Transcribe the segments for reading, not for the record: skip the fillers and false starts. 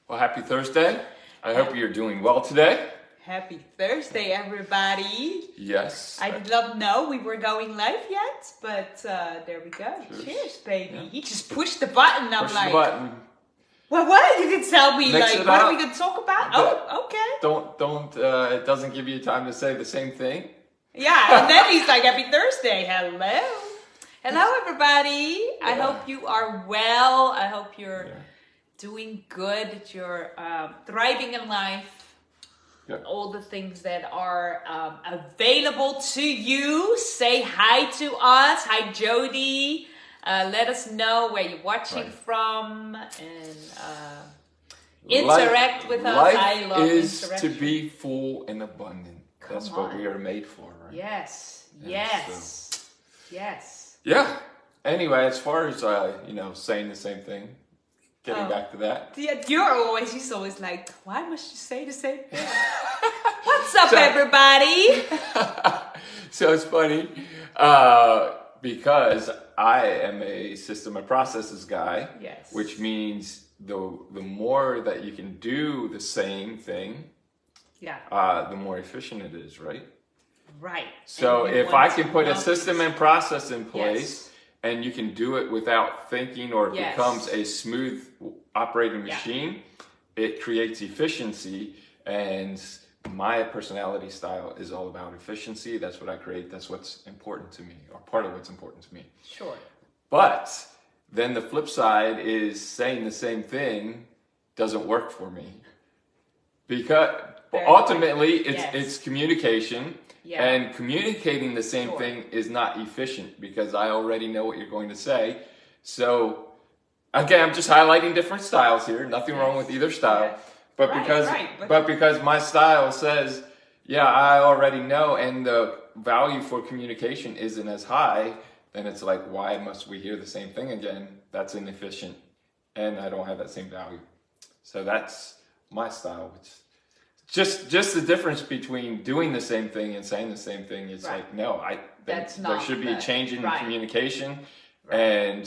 Well, happy Thursday. I hope you're doing well today. Happy Thursday, everybody. Yes. I did not know we were going live yet, but there we go. Cheers, baby. Yeah. He just pushed the button. I'm Push like, the button. well, what? You can tell me, Mix like, it what up. are we going to talk about? Oh, okay. Don't, it doesn't give you time to say the same thing. Yeah, and then he's like, happy Thursday. Hello. Hello, everybody. I hope you are well. I hope you're doing good, that you're thriving in life. Yep. All the things that are available to you. Say hi to us. Hi, Jody. Let us know where you're watching from and interact with us. I love is interaction. to be full and abundant. That's what we are made for, right? Yes. Yes. Yeah. Anyway, as far as saying the same thing, getting back to that. Yeah, he's always like, why must you say the same thing? What's up, everybody? So it's funny because I am a system and processes guy. Yes. Which means the more that you can do the same thing, the more efficient it is, right? Right. So if I can put a system and process in place, and you can do it without thinking, or it becomes a smooth operating machine, it creates efficiency. And my personality style is all about efficiency. That's what I create. That's what's important to me, or part of what's important to me. Sure. But then the flip side is saying the same thing doesn't work for me. Because ultimately it's communication. Yeah. And communicating the same thing is not efficient because I already know what you're going to say. So, again, I'm just highlighting different styles here. Nothing wrong with either style. But because my style says, I already know, and the value for communication isn't as high, then it's like, why must we hear the same thing again? That's inefficient, and I don't have that same value. So that's my style, which just the difference between doing the same thing and saying the same thing. It's like, no, there should be a change in communication, and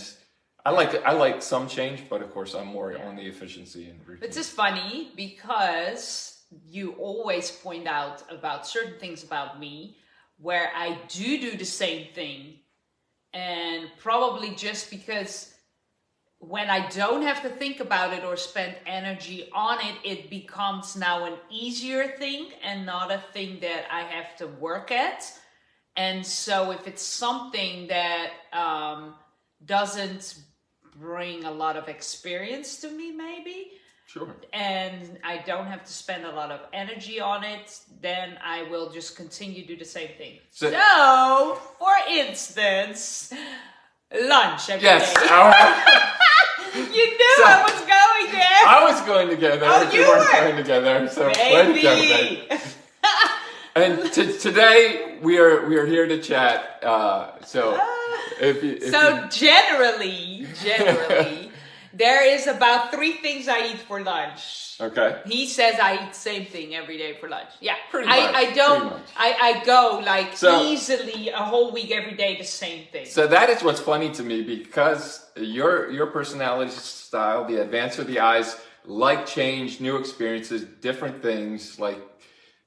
I like some change, but of course I'm more on the efficiency and routine. It's just funny because you always point out about certain things about me where I do the same thing, and probably just because when I don't have to think about it or spend energy on it, it becomes now an easier thing and not a thing that I have to work at. And so if it's something that doesn't bring a lot of experience to me, maybe, and I don't have to spend a lot of energy on it, then I will just continue to do the same thing. So for instance, lunch every day. You knew I was going there. I was going together. Oh, you weren't were going together. So baby. And today we are here to chat. Generally, there is about 3 things I eat for lunch. Okay. He says I eat the same thing every day for lunch. Yeah. Pretty much. I go easily a whole week every day the same thing. So that is what's funny to me, because your personality style, the advance of the eyes, like change, new experiences, different things. Like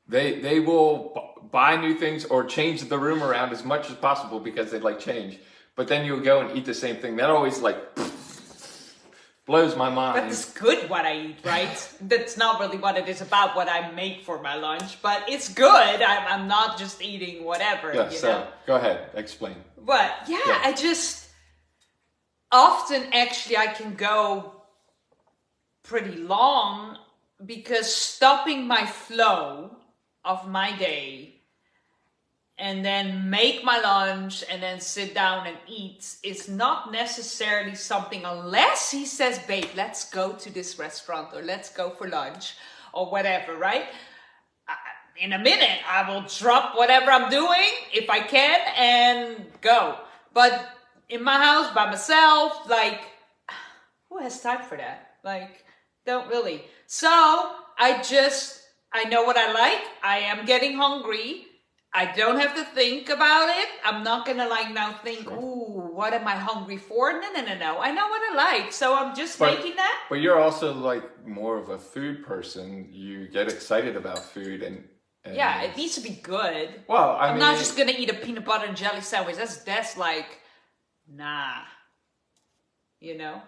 they will buy new things or change the room around as much as possible because they like change. But then you'll go and eat the same thing. That always blows my mind. But it's good what I eat, right? That's not really what it is about, what I make for my lunch. But it's good. I'm not just eating whatever. Yeah, go ahead. Explain. But I just often actually I can go pretty long because stopping my flow of my day and then make my lunch and then sit down and eat is not necessarily something, unless he says, babe, let's go to this restaurant or let's go for lunch or whatever, right? In a minute, I will drop whatever I'm doing if I can and go. But in my house by myself, who has time for that? Don't really. So I know what I like. I am getting hungry. I don't have to think about it. I'm not gonna like now think, ooh, what am I hungry for? No. I know what I like, so I'm just making that. But you're also like more of a food person. You get excited about food and yeah, it needs to be good. Well, I'm not just gonna eat a peanut butter and jelly sandwich. That's like, nah. You know?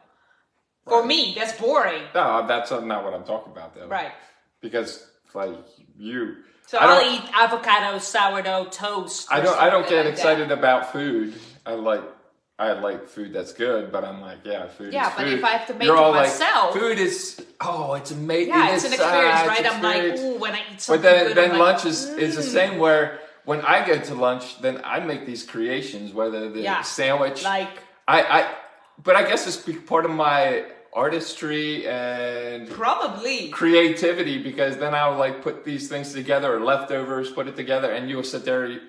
For me, that's boring. No, that's not what I'm talking about though. Right. Because like you. So I'll eat avocado, sourdough, toast. I don't get excited about food. I like food that's good, but I'm like, food is food. Yeah, but if I have to make it myself. Like, food is, it's amazing. Yeah, it's an experience, right? I'm like, ooh, when I eat something good. But then I'm lunch like, is the same where when I get to lunch, then I make these creations, whether the sandwich. But I guess it's part of my artistry and probably creativity, because then I'll like put these things together or leftovers, put it together, and you'll sit there.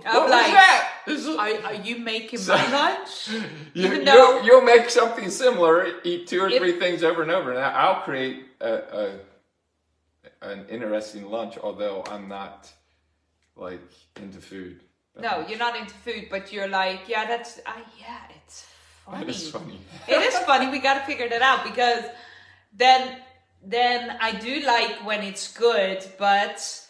What was that? Are you making my lunch? You'll make something similar, eat 2 or 3 things over and over, and I'll create an interesting lunch. Although I'm not like into food. No, you're not into food, but you're like, it's funny. It is funny. It is funny. We got to figure that out, because then I do like when it's good, but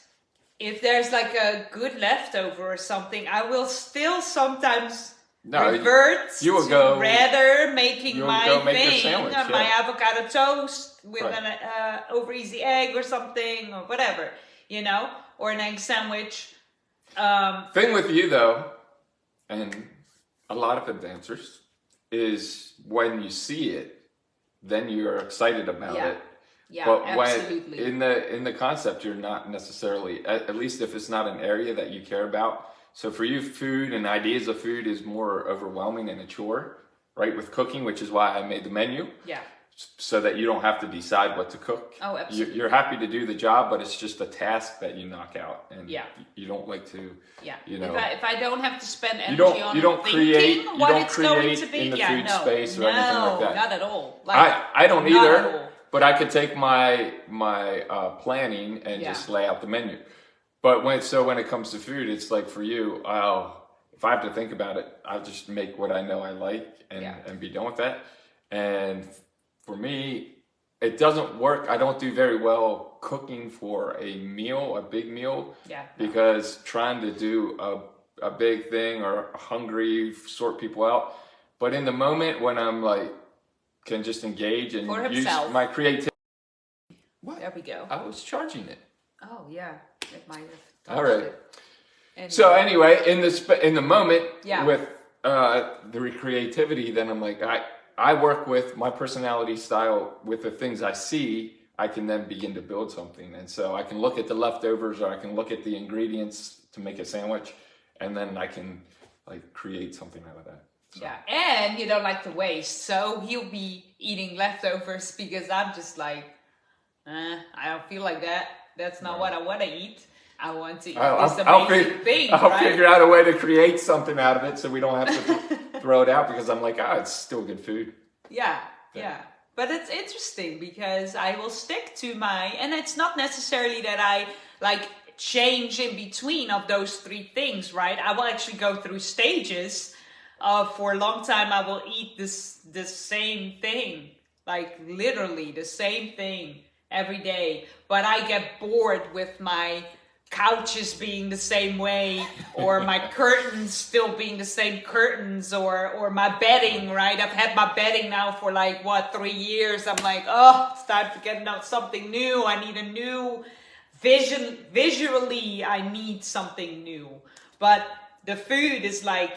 if there's like a good leftover or something, I will still sometimes revert to rather making my thing, sandwich, my avocado toast with an over easy egg or something, or whatever, or an egg sandwich. Thing with you though, and a lot of advancers, is when you see it, then you're excited about it. Yeah, but absolutely. When in the concept, you're not necessarily, at least if it's not an area that you care about. So for you, food and ideas of food is more overwhelming and a chore, right? With cooking, which is why I made the menu. Yeah. So that you don't have to decide what to cook. Oh, absolutely. You're happy to do the job, but it's just a task that you knock out, and you don't like to. Yeah. You know, if I don't have to spend energy on thinking what it's going to be, in the food space or anything like that. Not at all. Like, I don't either. But I could take my planning and just lay out the menu. But when it comes to food, it's like for you, if I have to think about it, I'll just make what I know I like and be done with that. And for me, it doesn't work. I don't do very well cooking for a big meal. Yeah. Because trying to do a big thing or hungry, sort people out. But in the moment when I'm like, can just engage and use my creativity. What? There we go. I was charging it. Oh yeah, it might have. All right. Anyway. So anyway, in the moment with the creativity, then I'm like, I work with my personality style with the things I see. I can then begin to build something, and so I can look at the leftovers, or I can look at the ingredients to make a sandwich, and then I can like create something out of that. So. Yeah, and you don't like to waste, so he'll be eating leftovers because I'm just like, I don't feel like that. That's not what I want to eat. I want to eat this amazing thing. I'll figure out a way to create something out of it so we don't have to throw it out, because I'm like, it's still good food. Yeah. But it's interesting because I will stick to and it's not necessarily that I like change in between of those 3 things, right? I will actually go through stages. For a long time, I will eat the same thing, like literally the same thing every day. But I get bored with my couches being the same way, or my curtains still being the same curtains, or my bedding, right? I've had my bedding now for 3 years. I'm like, it's time to get something new. I need a new vision. Visually, I need something new. But the food is like,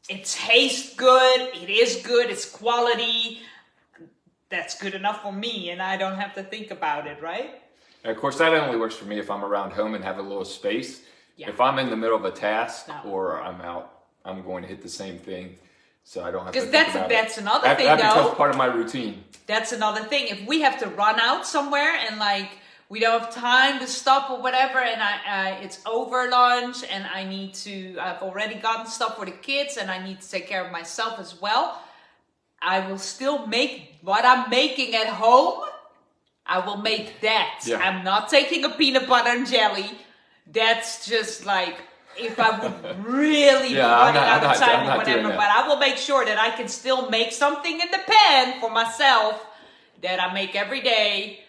it tastes good, it is good, it's quality. That's good enough for me, and I don't have to think about it, right? And of course, that only works for me if I'm around home and have a little space. Yeah. If I'm in the middle of a task or I'm out, I'm going to hit the same thing, so I don't have to think about it. Because that's another thing, though. That becomes part of my routine. That's another thing. If we have to run out somewhere and we don't have time to stop or whatever, and it's over lunch, and I've already gotten stuff for the kids, and I need to take care of myself as well, I will still make what I'm making at home. I will make that. Yeah. I'm not taking a peanut butter and jelly that's just like, if I would really be running out of time or whatever, but I will make sure that I can still make something in the pan for myself that I make every day.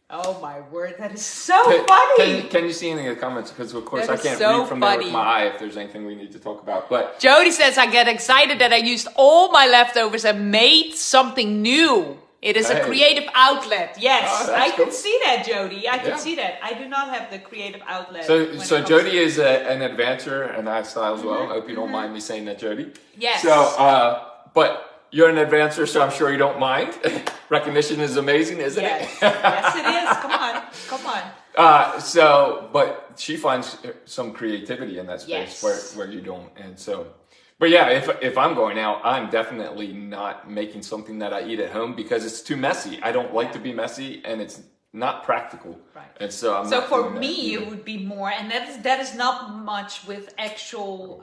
Oh my word, that is so funny. Can you see anything in the comments? Because of course I can't read from there with my eye if there's anything we need to talk about. But Jody says, I get excited that I used all my leftovers and made something new. It is a creative outlet. Yes, I can see that, Jody. I can see that. I do not have the creative outlet. So Jody is an advancer in that style as well. I hope you don't mind me saying that, Jody. Yes. So, but you're an advancer, so I'm sure you don't mind. Recognition is amazing, isn't it? Yes, it is. Come on. But she finds some creativity in that space where you don't, and so. But yeah, if I'm going out, I'm definitely not making something that I eat at home because it's too messy. I don't like to be messy, and it's not practical. Right. And so I'm. So for me, it would be more, and that is not much with actual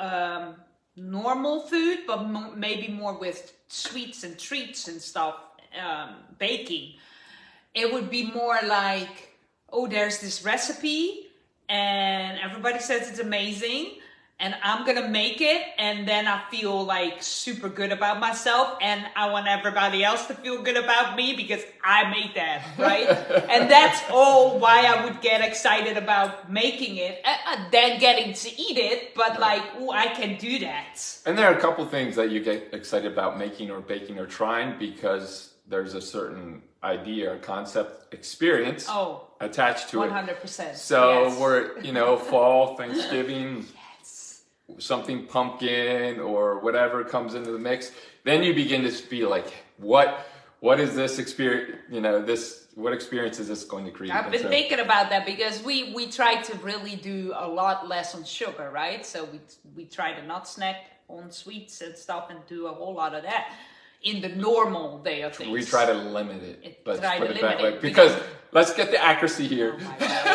normal food, but maybe more with sweets and treats and stuff, baking. It would be more like, oh, there's this recipe, and everybody says it's amazing. And I'm gonna make it, and then I feel like super good about myself, and I want everybody else to feel good about me because I made that, right? And that's all why I would get excited about making it, then getting to eat it, but like, oh, I can do that. And there are a couple things that you get excited about making or baking or trying because there's a certain idea or concept experience attached to 100%. So we're, fall, Thanksgiving, something pumpkin or whatever comes into the mix, then you begin to be like, what is this experience, what experience is this going to create? I've been thinking about that because we try to really do a lot less on sugar, right? So we try to not snack on sweets and stuff and do a whole lot of that in the normal day of things. We try to limit it. Let's put it that way. Because let's get the accuracy here. Oh my God.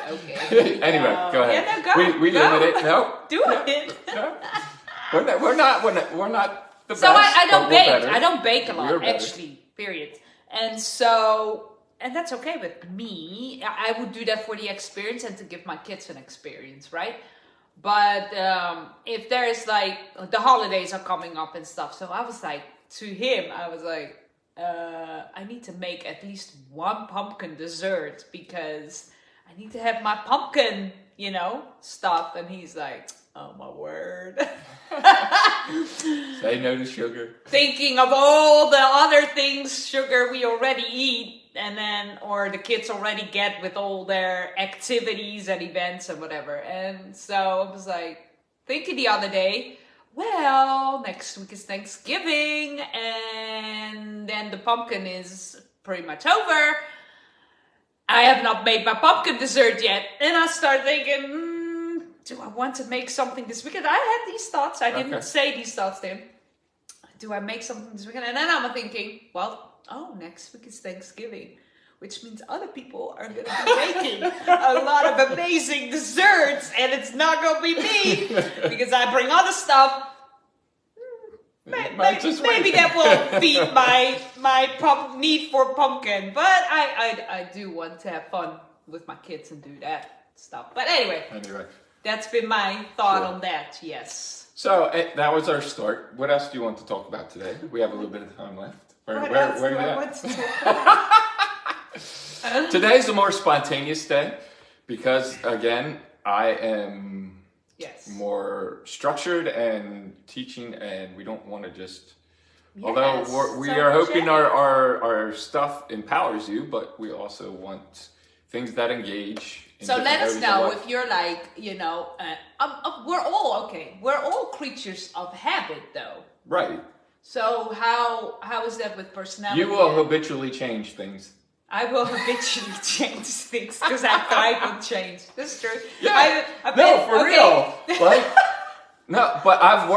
Okay. Anyway, go ahead. Yeah, no, go. We limit it. No. Do it. No. We're not the best. So I don't bake. Better. I don't bake a lot, actually. Period. And that's okay with me. I would do that for the experience and to give my kids an experience, right? But if there is like, the holidays are coming up and stuff, so I was like, to him, I was like, I need to make at least one pumpkin dessert because I need to have my pumpkin, stuff. And he's like, oh my word. Say no to sugar. Thinking of all the other things, sugar we already eat, or the kids already get with all their activities and events and whatever. And so I was like, thinking the other day, well, next week is Thanksgiving, and then the pumpkin is pretty much over. I have not made my pumpkin dessert yet. And I start thinking, do I want to make something this weekend? I had these thoughts. I didn't say these thoughts to him. Do I make something this weekend? And then I'm thinking, next week is Thanksgiving, which means other people are going to be making a lot of amazing desserts, and it's not going to be me because I bring other stuff. Maybe that will feed my need for pumpkin, but I do want to have fun with my kids and do that stuff. But anyway, that's been my thought on that. Yes. So that was our start. What else do you want to talk about today? We have a little bit of time left. Where are you at? Today's a more spontaneous day because, again, I am more structured and teaching, and we don't want to just. Although we are hoping our stuff empowers you, but we also want things that engage. So let us know if you're like, we're all creatures of habit, though. Right. So how is that with personality? You will habitually change things. I will habitually change things because I thrive on change. That's true. Yeah. For real. But I've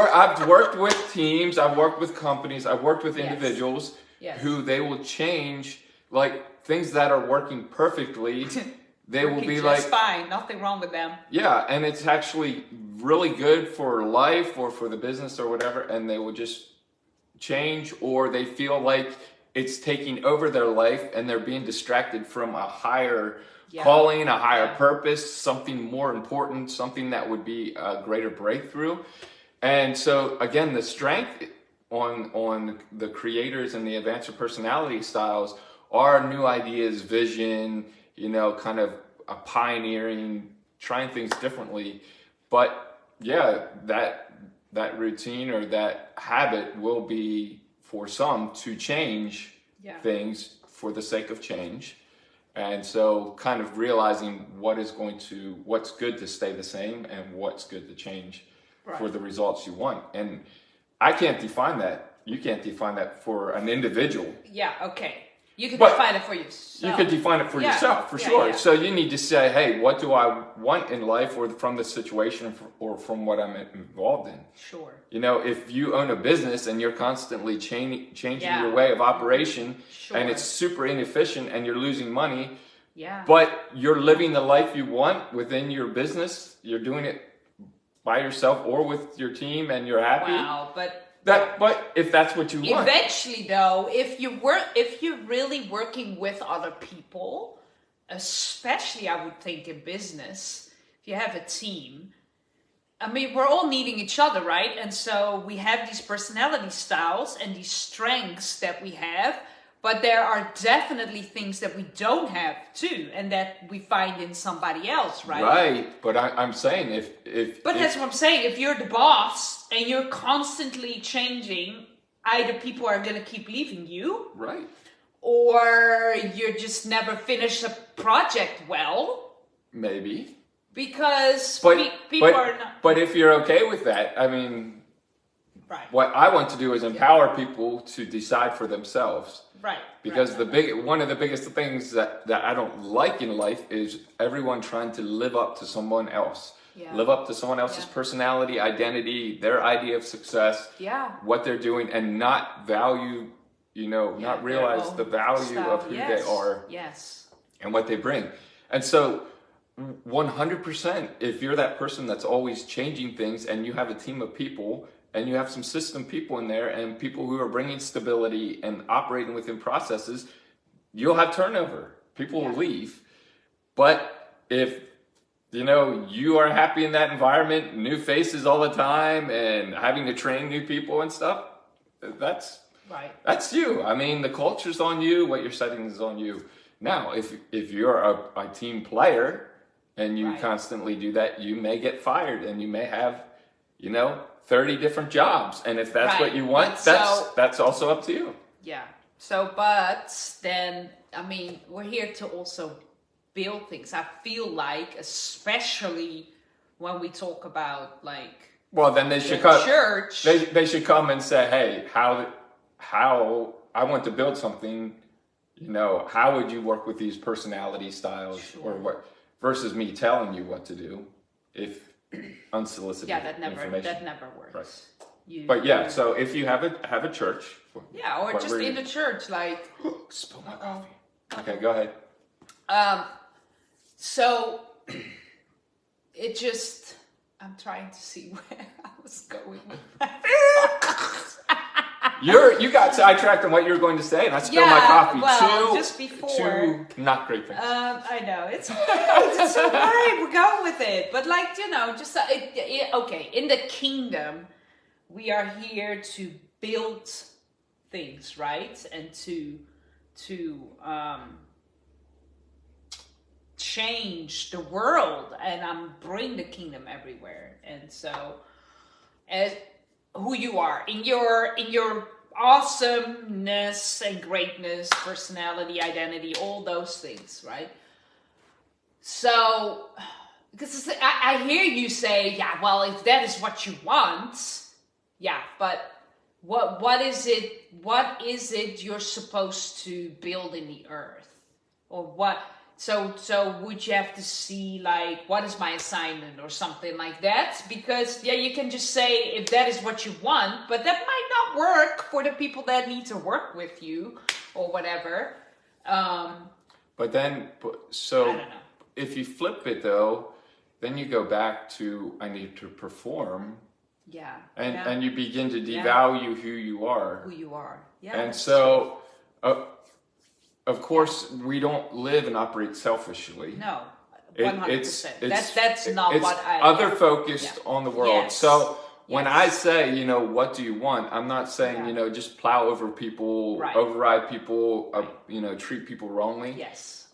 worked with teams. I've worked with companies. I've worked with individuals who they will change like things that are working perfectly. They will be like fine. Nothing wrong with them. Yeah, and it's actually really good for life or for the business or whatever. And they will just change, or they feel like it's taking over their life and they're being distracted from a higher calling, a higher purpose, something more important, something that would be a greater breakthrough. And so again, the strength on the creators and the advanced personality styles are new ideas, vision, kind of a pioneering, trying things differently. But yeah, that routine or that habit will be for some to change things for the sake of change. And so kind of realizing what's good to stay the same and what's good to change for the results you want. And I can't define that. You can't define that for an individual. Yeah, okay. You can define it for yourself. You could define it for yourself, for sure. Yeah. So you need to say, hey, what do I want in life, or from the situation, or from what I'm involved in? Sure. If you own a business and you're constantly changing your way of operation, and it's super inefficient and you're losing money, but you're living the life you want within your business, you're doing it by yourself or with your team, and you're happy. Wow, but if that's what you want. Eventually, though, if you're really working with other people, especially I would think in business, if you have a team, I mean, we're all needing each other, right? And so we have these personality styles and these strengths that we have, but there are definitely things that we don't have too, and that we find in somebody else, right? Right, but I'm saying that's what I'm saying. If you're the boss and you're constantly changing, either people are going to keep leaving you, right, or you just never finish a project well. Maybe. Because people are not... But if you're okay with that, I mean... Right. What I want to do is empower people to decide for themselves. Right. Because one of the biggest things that I don't like in life is everyone trying to live up to someone else. Yeah. Live up to someone else's personality, identity, their idea of success, what they're doing, and not value, not realize the value of who they are and what they bring. And so 100%, if you're that person that's always changing things and you have a team of people and you have some system people in there and people who are bringing stability and operating within processes, you'll have turnover. People will leave. But if, you are happy in that environment, new faces all the time and having to train new people and stuff, that's you. I mean, the culture's on you, what you're setting is on you. Now, if you're a team player and you constantly do that, you may get fired and you may have, 30 different jobs. And if that's what you want, that's also up to you. Yeah. So, but then, I mean, we're here to also build things. I feel like, especially when we talk about then they should come. Church. They should come and say, hey, how I want to build something. How would you work with these personality styles or what? Versus me telling you what to do, if unsolicited information. That never works. Right. So if you have a church, or just in a church, spill my coffee. Okay, go ahead. So it just, I'm trying to see where I was going with that. You got sidetracked on what you were going to say, and I spilled my coffee. Just before. Two not great things. I know it's alright. We're going with it, but okay. In the kingdom, we are here to build things, right, and to change the world, and bring the kingdom everywhere. And so, as who you are in your awesomeness and greatness, personality, identity, all those things, right? So, because I hear you say, if that is what you want, but what is it you're supposed to build in the earth, or what? So would you have to see what is my assignment or something like that? Because you can just say if that is what you want, but that might not work for the people that need to work with you or whatever. But then, so I don't know. If you flip it though, then you go back to I need to perform. And you begin to devalue who you are. Yeah. And so of course, we don't live and operate selfishly. No, 100%. That's not it's what I... other focused on the world. Yes. So when I say, you know, what do you want? I'm not saying, you know, just plow over people, override people, you know, treat people wrongly. Yes.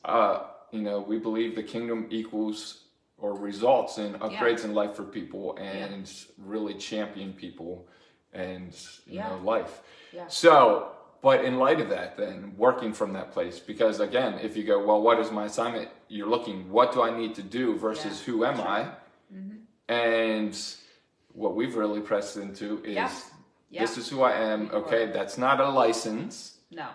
You know, we believe the kingdom equals or results in upgrades in life for people and really champion people and, you know, life. Yeah. So, but in light of that, then working from that place, because again, if you go, well, what is my assignment? You're looking, what do I need to do versus who am I? Mm-hmm. And what we've really pressed into is this is who I am. Okay, that's not a license. No.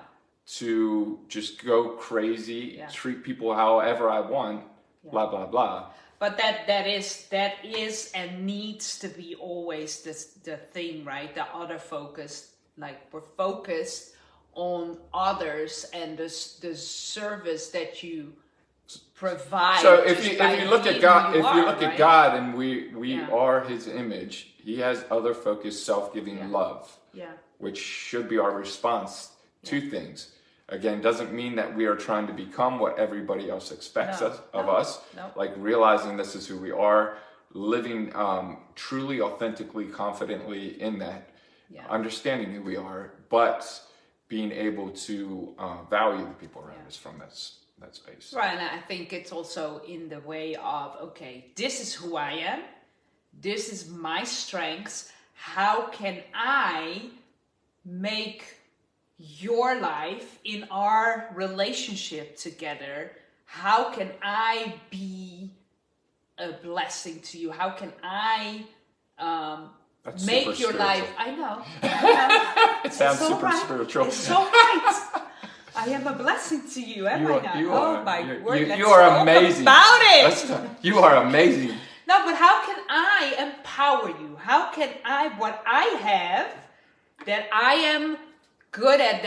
To just go crazy, treat people however I want, blah blah blah. But that is and needs to be always the thing, right? The other focus, like we're focused on others and the service that you provide. So if you look at God, at God, and we are His image, He has other focused, self-giving love, which should be our response to things. Again, doesn't mean that we are trying to become what everybody else expects of us. No. Like realizing this is who we are, living truly, authentically, confidently in that, understanding who we are, but being able to value the people around us from that space. Right, and I think it's also in the way of, okay, this is who I am, this is my strengths, how can I make your life in our relationship together, how can I be a blessing to you? How can I make your life? I know. It sounds so super spiritual. It's so right. I am a blessing to you, am I not? Oh my word! You are amazing. About it. You are amazing. No, but how can I empower you? How can I, what I have, that I am good at,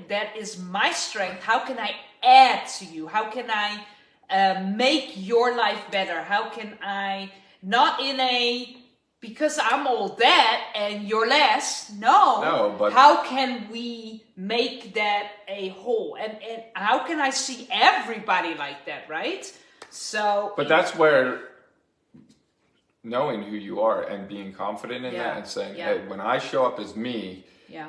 that is my strength, how can I add to you? How can I make your life better? How can I, not in a, because I'm all that and you're less, no, but how can we make that a whole? And how can I see everybody like that, right? So, but that's where knowing who you are and being confident in that and saying, hey, when I show up as me,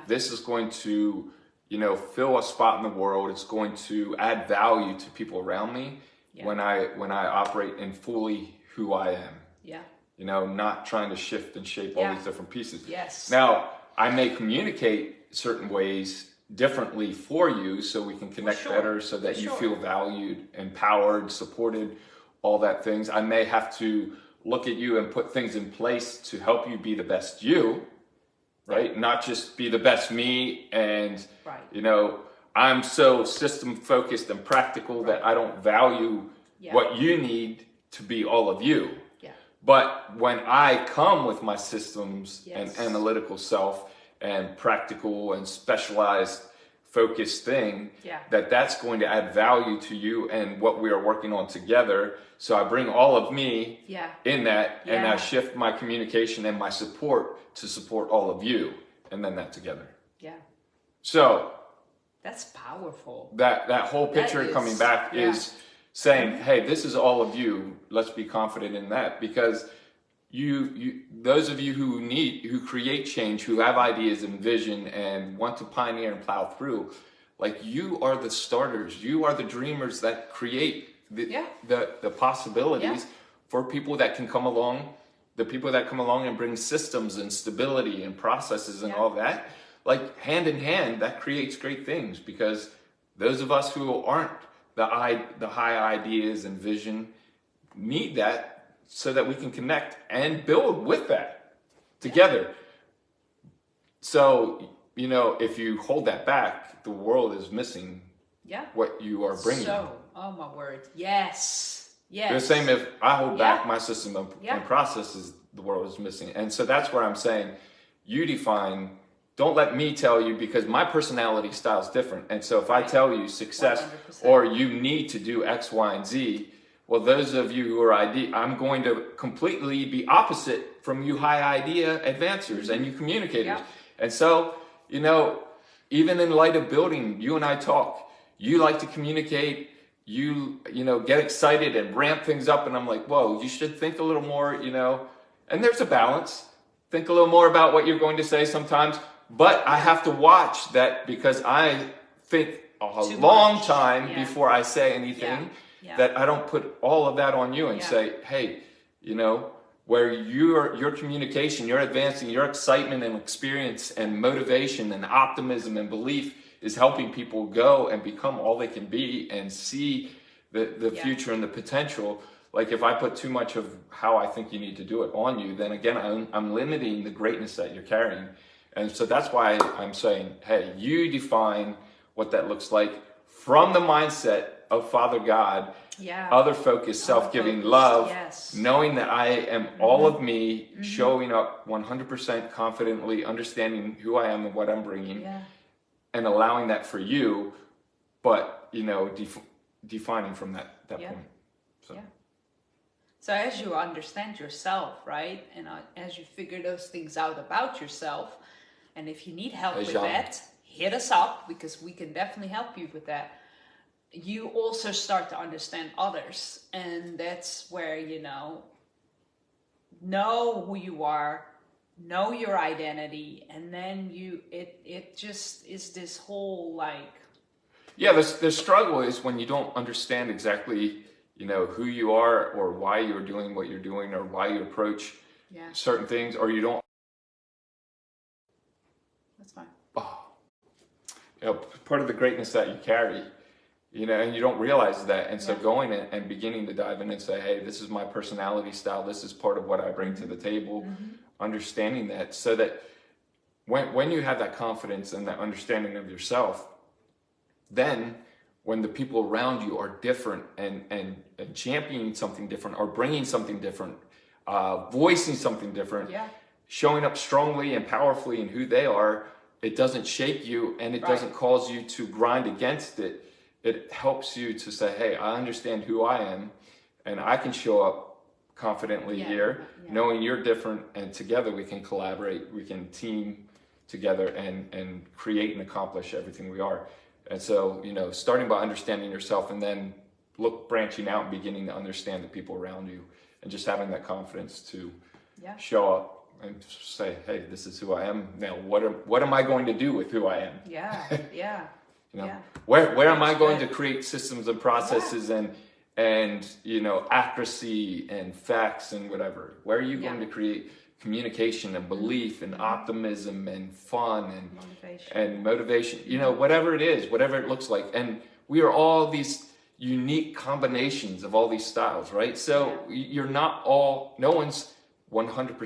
this is going to, you know, fill a spot in the world. It's going to add value to people around me when I operate in fully who I am. Yeah. You know, not trying to shift and shape all these different pieces. Yes. Now, I may communicate certain ways differently for you so we can connect better, so that you feel valued, empowered, supported, all that things. I may have to look at you and put things in place to help you be the best you. Right? Not just be the best me and, you know, I'm so system focused and practical that I don't value what you need to be all of you. Yeah. But when I come with my systems and analytical self and practical and specialized focused thing, that's going to add value to you and what we are working on together. So I bring all of me in that and I shift my communication and my support to support all of you, and then that together. Yeah. So that's powerful. That whole picture coming back is saying, hey, this is all of you. Let's be confident in that, because you those of you who create change, who have ideas and vision and want to pioneer and plow through, like, you are the starters. You are the dreamers that create the possibilities for people that can come along. The people that come along and bring systems and stability and processes and all that, like hand in hand, that creates great things, because those of us who aren't the high ideas and vision need that so that we can connect and build with that together. So, you know, if you hold that back, the world is missing what you are bringing. So, oh my word, yes. Yes. The same if I hold back my system and processes, the world is missing. And so that's where I'm saying, you define, don't let me tell you, because my personality style is different. And so if I tell you success 100%. Or you need to do X, Y, and Z, well, those of you who are I'm going to completely be opposite from you high idea advancers and you communicators. And so, you know, even in light of building, you and I talk. You like to communicate. You know, get excited and ramp things up. And I'm like, whoa, you should think a little more, you know. And there's a balance. Think a little more about what you're going to say sometimes. But I have to watch that because I think a long time before I say anything, that I don't put all of that on you and say, hey, you know, where your communication, your advancing, your excitement and experience and motivation and optimism and belief is helping people go and become all they can be and see the future and the potential. Like if I put too much of how I think you need to do it on you, then again, I'm limiting the greatness that you're carrying. And so that's why I'm saying, hey, you define what that looks like from the mindset of Father God, other focused, self-giving love, knowing that I am all of me, showing up 100% confidently, understanding who I am and what I'm bringing, and allowing that for you, but, you know, defining from that point. So as you understand yourself, right, and as you figure those things out about yourself, and if you need help with that, hit us up, because we can definitely help you with that. You also start to understand others, and that's where, you know who you are, know your identity, and then it just is this whole like... Yeah, the struggle is when you don't understand exactly, you know, who you are or why you're doing what you're doing or why you approach certain things, or you don't... That's fine. Oh, you know, part of the greatness that you carry, you know, and you don't realize that. And so going in and beginning to dive in and say, hey, this is my personality style. This is part of what I bring to the table. Understanding that, so that when you have that confidence and that understanding of yourself, then when the people around you are different and championing something different or bringing something different, voicing something different, showing up strongly and powerfully in who they are, it doesn't shake you and it doesn't cause you to grind against it. It helps you to say, hey, I understand who I am and I can show up confidently here, knowing you're different, and together we can collaborate, we can team together and create and accomplish everything we are. And so, you know, starting by understanding yourself and then branching out and beginning to understand the people around you, and just having that confidence to show up and say, hey, this is who I am. Now, what am I going to do with who I am? You know, where am I going to create systems and processes and you know, accuracy and facts and whatever? Where are you going to create communication and belief and optimism and fun and motivation? You know, whatever it is, whatever it looks like. And we are all these unique combinations of all these styles, right? So you're not all, no one's 100%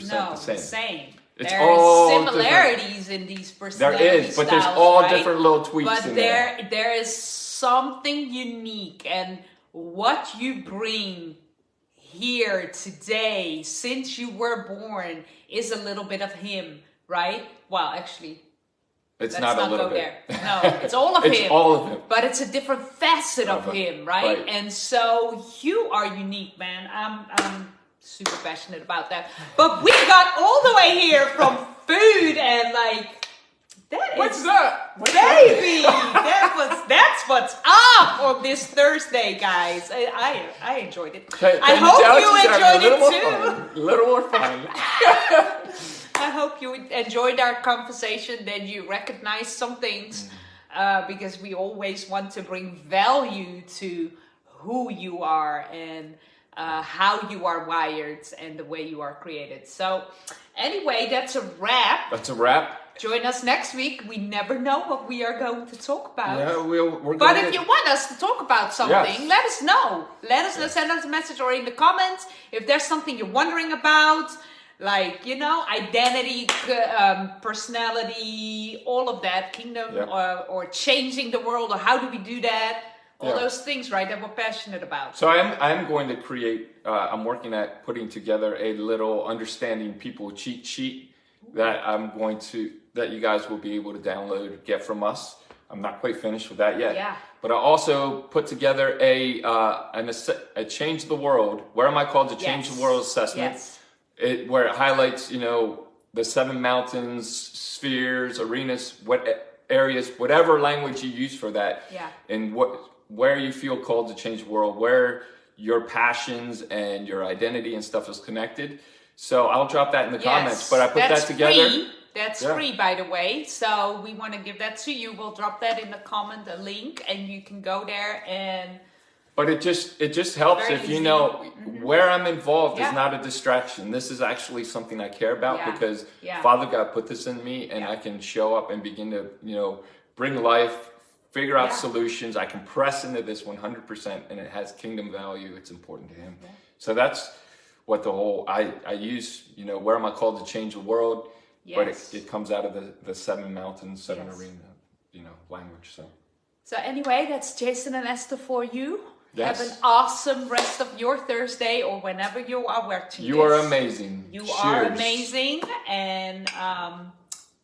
the same. It's there all is similarities in these personality there is, but styles, there's all different little tweaks but in there is something unique, and what you bring here today since you were born is a little bit of him, right? Well, actually, it's not a little bit. There. No, it's all of it's him. all of him. But it's a different facet of him, right? And so you are unique, man. I'm super passionate about that. But we got all the way here from food and like that. What's that? Baby, that's what's up on this Thursday, guys. I enjoyed it. I hope you enjoyed it too. A little more fun. I hope you enjoyed our conversation, that you recognize some things, because we always want to bring value to who you are and how you are wired and the way you are created. So anyway, that's a wrap. That's a wrap. Join us next week. We never know what we are going to talk about. Yeah, we're but if you want us to talk about something, let us know. Let us know, send us a message or in the comments. If there's something you're wondering about, like, you know, identity, personality, all of that, kingdom, or changing the world, or how do we do that? All those things, right, that we're passionate about. So I'm going to create, I'm working at putting together a little understanding people cheat sheet that you guys will be able to download, get from us. I'm not quite finished with that yet. Yeah. But I also put together a Change the World, Where Am I Called to Change the World assessment. Yes. Where it highlights, you know, the 7 mountains, spheres, arenas, areas, whatever language you use for that, and where you feel called to change the world, where your passions and your identity and stuff is connected. So I'll drop that in the comments, but I put that together. Free. That's free, by the way. So we want to give that to you. We'll drop that in the comment, a link, and you can go there and. But it just helps if you know where I'm involved is not a distraction. This is actually something I care about because Father God put this in me, and I can show up and begin to, you know, bring life, figure out solutions. I can press into this 100%, and it has kingdom value. It's important to Him. So that's what the whole I use. You know, where am I called to change the world? But it comes out of the 7 mountains, 7 arena, you know, language. So anyway, that's Jason and Esther for you. Yes. Have an awesome rest of your Thursday or whenever you are watching You are amazing. You are amazing. And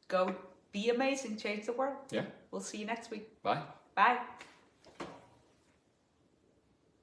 go be amazing. Change the world. Yeah. We'll see you next week. Bye. Bye.